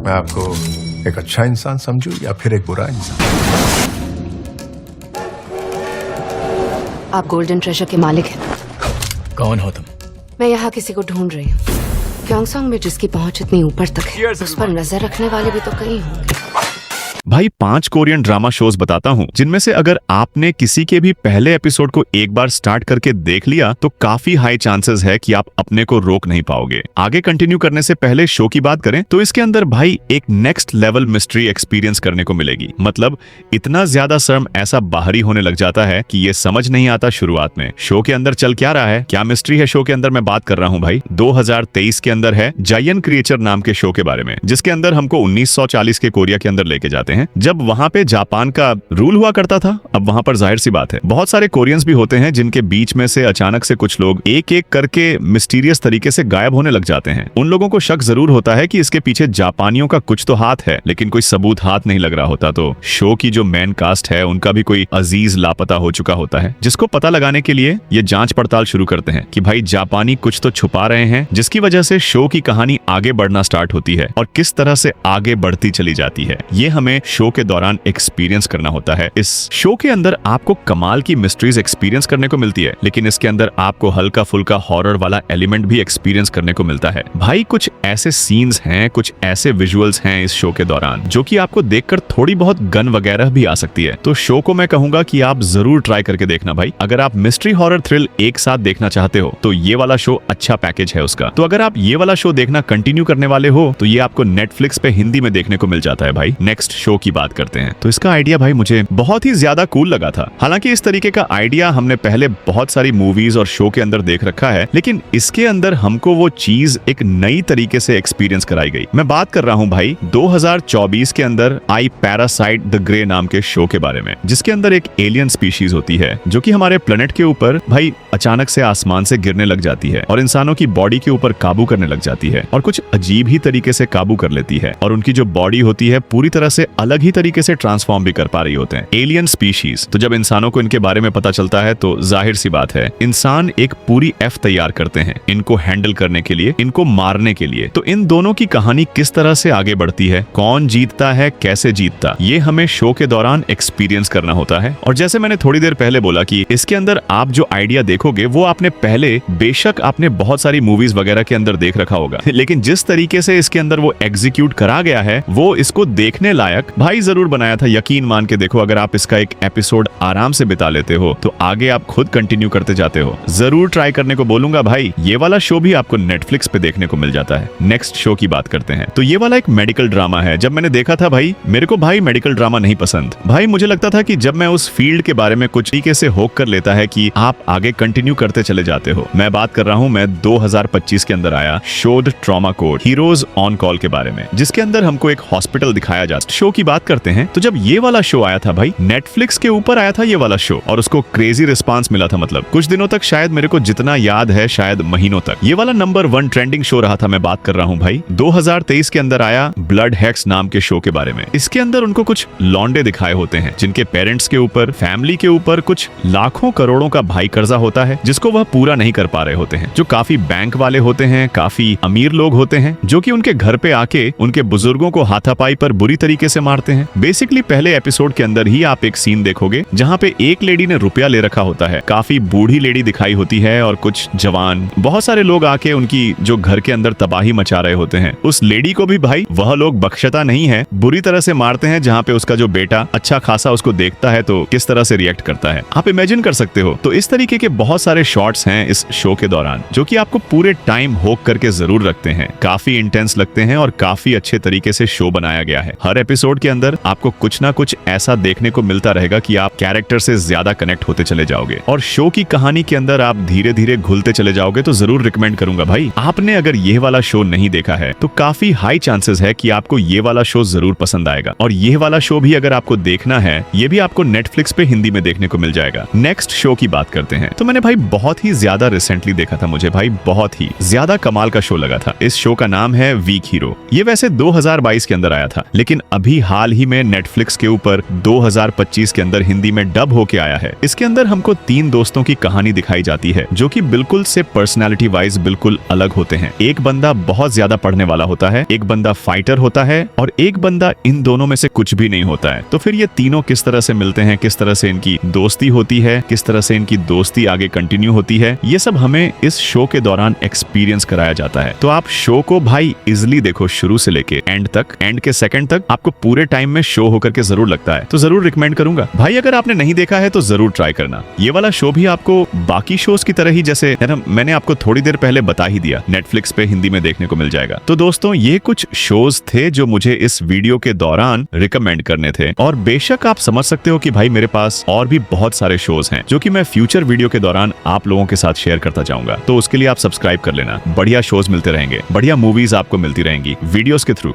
मैं आपको एक अच्छा इंसान समझूं या फिर एक बुरा इंसान? आप गोल्डन ट्रेजर के मालिक हैं। कौन हो तुम? मैं यहाँ किसी को ढूंढ रही हूँ। क्योंगसोंग में जिसकी पहुंच इतनी ऊपर तक है, उस पर नजर रखने वाले भी तो कई होंगे। भाई 5 कोरियन ड्रामा शोज बताता हूँ जिनमें से अगर आपने किसी के भी पहले एपिसोड को एक बार स्टार्ट करके देख लिया तो काफी हाई चांसेस है कि आप अपने को रोक नहीं पाओगे। आगे कंटिन्यू करने से पहले शो की बात करें तो इसके अंदर भाई एक नेक्स्ट लेवल मिस्ट्री एक्सपीरियंस करने को मिलेगी। मतलब इतना ज्यादा शर्म ऐसा बाहरी होने लग जाता है कि ये समझ नहीं आता शुरुआत में शो के अंदर चल क्या रहा है, क्या मिस्ट्री है शो के अंदर। मैं बात कर रहा हूँ भाई 2023 के अंदर है जायन क्रिएचर नाम के शो के बारे में, जिसके अंदर हमको 1940 के कोरिया के अंदर लेके जाते हैं जब वहां पे जापान का रूल हुआ करता था। अब वहां पर जाहिर सी बात है बहुत सारे कोरियंस भी होते हैं जिनके बीच में से अचानक से कुछ लोग एक एक करके मिस्टीरियस तरीके से गायब होने लग जाते हैं। उन लोगों को शक जरूर होता है कि इसके पीछे जापानियों का कुछ तो हाथ है, लेकिन कोई सबूत हाथ नहीं लग रहा होता। तो शो की जो मेन कास्ट है उनका भी कोई अजीज लापता हो चुका होता है, जिसको पता लगाने के लिए ये जांच पड़ताल शुरू करते हैं कि भाई जापानी कुछ तो छुपा रहे हैं, जिसकी वजह से शो की कहानी आगे बढ़ना स्टार्ट होती है और किस तरह से आगे बढ़ती चली जाती है ये हमें शो के दौरान एक्सपीरियंस करना होता है। इस शो के अंदर आपको कमाल की मिस्ट्रीज एक्सपीरियंस करने को मिलती है, लेकिन इसके अंदर आपको हल्का फुल्का हॉरर वाला एलिमेंट भी एक्सपीरियंस करने को मिलता है। भाई कुछ ऐसे सीन्स हैं, कुछ ऐसे विजुअल्स हैं इस शो के दौरान जो कि आपको देखकर थोड़ी बहुत गन वगैरह भी आ सकती है। तो शो को मैं कहूंगा कि आप जरूर ट्राई करके देखना भाई। अगर आप मिस्ट्री हॉरर थ्रिल एक साथ देखना चाहते हो तो ये वाला शो अच्छा पैकेज है उसका। तो अगर आप ये वाला शो देखना कंटिन्यू करने वाले हो तो ये आपको नेटफ्लिक्स पे हिंदी में देखने को मिल जाता है भाई। नेक्स्ट शो की बात करते हैं तो इसका आइडिया भाई मुझे बहुत ही ज्यादा कूल लगा था। हालांकि इस तरीके का आइडिया हमने पहले बहुत सारी मूवीज और शो के अंदर देख रखा है, लेकिन इसके अंदर हमको वो चीज एक नई तरीके से एक्सपीरियंस कराई गई। मैं बात कर रहा हूं भाई 2024 के अंदर आई पैरासाइट द ग्रे नाम के शो के बारे में, जिसके अंदर एक एलियन स्पीशीज होती है जो कि हमारे प्लेनेट के ऊपर भाई अचानक से आसमान से गिरने लग जाती है और इंसानों की बॉडी के ऊपर काबू करने लग जाती है और कुछ अजीब ही तरीके से काबू कर लेती है और उनकी जो बॉडी होती है पूरी तरह से अलग ही तरीके से ट्रांसफॉर्म भी कर पा रही होते हैं। Alien species. तो जब इंसानों को इनके बारे में पता चलता है तो जाहिर सी बात है इंसान एक पूरी एफ तैयार करते हैं इनको हैंडल करने के लिए, इनको मारने के लिए। तो इन दोनों की कहानी किस तरह से आगे बढ़ती है, कौन जीतता है, कैसे जीतता, ये हमें शो के दौरान एक्सपीरियंस करना होता है। और जैसे मैंने थोड़ी देर पहले बोला कि इसके अंदर आप जो आइडिया देखोगे वो आपने पहले बेशक आपने बहुत सारी मूवीज वगैरह के अंदर देख रखा होगा, लेकिन जिस तरीके से इसके अंदर वो एग्जीक्यूट करा गया है वो इसको देखने लायक भाई जरूर बनाया था। यकीन मान के देखो, अगर आप इसका एक एपिसोड आराम से बिता लेते हो तो आगे आप खुद कंटिन्यू करते जाते हो। जरूर ट्राई करने को बोलूंगा भाई। ये वाला शो भी आपको नेटफ्लिक्स पे देखने को मिल जाता है। नेक्स्ट शो की बात करते हैं तो ये वाला एक मेडिकल ड्रामा है। जब मैंने देखा था भाई मेरे को भाई मेडिकल ड्रामा नहीं पसंद भाई। मुझे लगता था कि जब मैं उस फील्ड के बारे में कुछ तरीके से होक कर लेता है कि आप आगे कंटिन्यू करते चले जाते हो। मैं बात कर रहा हूँ मैं 2025 के अंदर आया showed trauma code heroes on call के बारे में, जिसके अंदर हमको एक हॉस्पिटल दिखाया जाता है। शो की बात करते हैं तो जब ये वाला शो आया था भाई नेटफ्लिक्स के ऊपर आया था ये वाला शो और उसको क्रेजी रिस्पांस मिला था। मतलब कुछ दिनों तक, शायद मेरे को जितना याद है शायद महीनों तक, ये वाला नंबर 1 ट्रेंडिंग शो रहा था। मैं बात कर रहा हूँ भाई 2023 के अंदर आया ब्लड हेक्स नाम के शो के बारे में। इसके अंदर उनको कुछ लौंडे दिखाए होते हैं जिनके पेरेंट्स के ऊपर, फैमिली के ऊपर कुछ लाखों करोड़ों का भाई कर्जा होता है जिसको वह पूरा नहीं कर पा रहे होते हैं। जो काफी बैंक वाले होते हैं, काफी अमीर लोग होते हैं, जो कि उनके घर पे आके उनके बुजुर्गों को हाथापाई पर बुरी तरीके से मारते हैं। बेसिकली पहले एपिसोड के अंदर ही आप एक सीन देखोगे जहाँ पे एक लेडी ने रुपया ले रखा होता है। काफी बूढ़ी लेडी दिखाई होती है और कुछ जवान, बहुत सारे लोग आके उनकी जो घर के अंदर तबाही मचा रहे होते हैं। उस लेडी को भी भाई वह लोग बख्शता नहीं है, बुरी तरह से मारते हैं। जहाँ पे उसका जो बेटा अच्छा खासा उसको देखता है तो किस तरह से रिएक्ट करता है आप इमेजिन कर सकते हो। तो इस तरीके के बहुत सारे शॉट्स हैं इस शो के दौरान जो कि आपको पूरे टाइम होक करके जरूर रखते हैं। काफी इंटेंस लगते हैं और काफी अच्छे तरीके से शो बनाया गया है। हर एपिसोड के अंदर आपको कुछ ना कुछ ऐसा देखने को मिलता रहेगा कि आप कैरेक्टर से ज्यादा कनेक्ट होते चले जाओगे और शो की कहानी के अंदर आप धीरे धीरे घुलते चले जाओगे। तो जरूर रिकमेंड करूंगा भाई। आपने अगर ये वाला शो नहीं देखा है तो काफी हाई चांसेस है कि आपको ये वाला शो जरूर पसंद आएगा। और ये वाला शो भी अगर आपको देखना है ये भी आपको नेटफ्लिक्स पे हिंदी में देखने को मिल जाएगा। नेक्स्ट शो की बात करते हैं तो मैंने भाई बहुत ही ज्यादा रिसेंटली देखा था, मुझे भाई बहुत ही ज्यादा कमाल का शो लगा था। इस शो का नाम है वीक हीरो। ये वैसे 2022 के अंदर आया था, लेकिन अभी हाल ही में नेटफ्लिक्स के ऊपर 2025 के अंदर हिंदी में डब होके आया है। इसके अंदर हमको 3 दोस्तों की कहानी दिखाई जाती है जो कि बिल्कुल से पर्सनालिटी वाइज बिल्कुल अलग होते हैं। एक बंदा बहुत ज्यादा पढ़ने वाला होता है, एक बंदा फाइटर होता है और एक बंदा इन दोनों में से कुछ भी नहीं होता है। तो फिर ये तीनों किस तरह से मिलते हैं, किस तरह से इनकी दोस्ती होती है, किस तरह से इनकी दोस्ती आगे कंटिन्यू होती है, ये सब हमें इस शो के दौरान एक्सपीरियंस कराया जाता है। तो आप शो को भाई इजिली देखो, शुरू से लेके एंड तक, एंड के सेकंड तक आपको पूरे टाइम में शो होकर के जरूर लगता है। तो जरूर रिकमेंड करूंगा भाई, अगर आपने नहीं देखा है तो जरूर ट्राई करना। ये वाला शो भी आपको बाकी शोज की तरह ही, जैसे है ना, मैंने आपको थोड़ी देर पहले बता ही दिया, नेटफ्लिक्स पे हिंदी में देखने को मिल जाएगा। तो दोस्तों ये कुछ शोज थे जो मुझे इस वीडियो के दौरान रिकमेंड करने थे, और बेशक आप समझ सकते हो कि भाई मेरे पास और भी बहुत सारे शोज हैं जो कि मैं फ्यूचर वीडियो के दौरान आप लोगों के साथ शेयर करता जाऊंगा। तो उसके लिए आप सब्सक्राइब कर लेना, बढ़िया शोज मिलते रहेंगे, बढ़िया मूवीज आपको मिलती रहेंगी वीडियोस के थ्रू।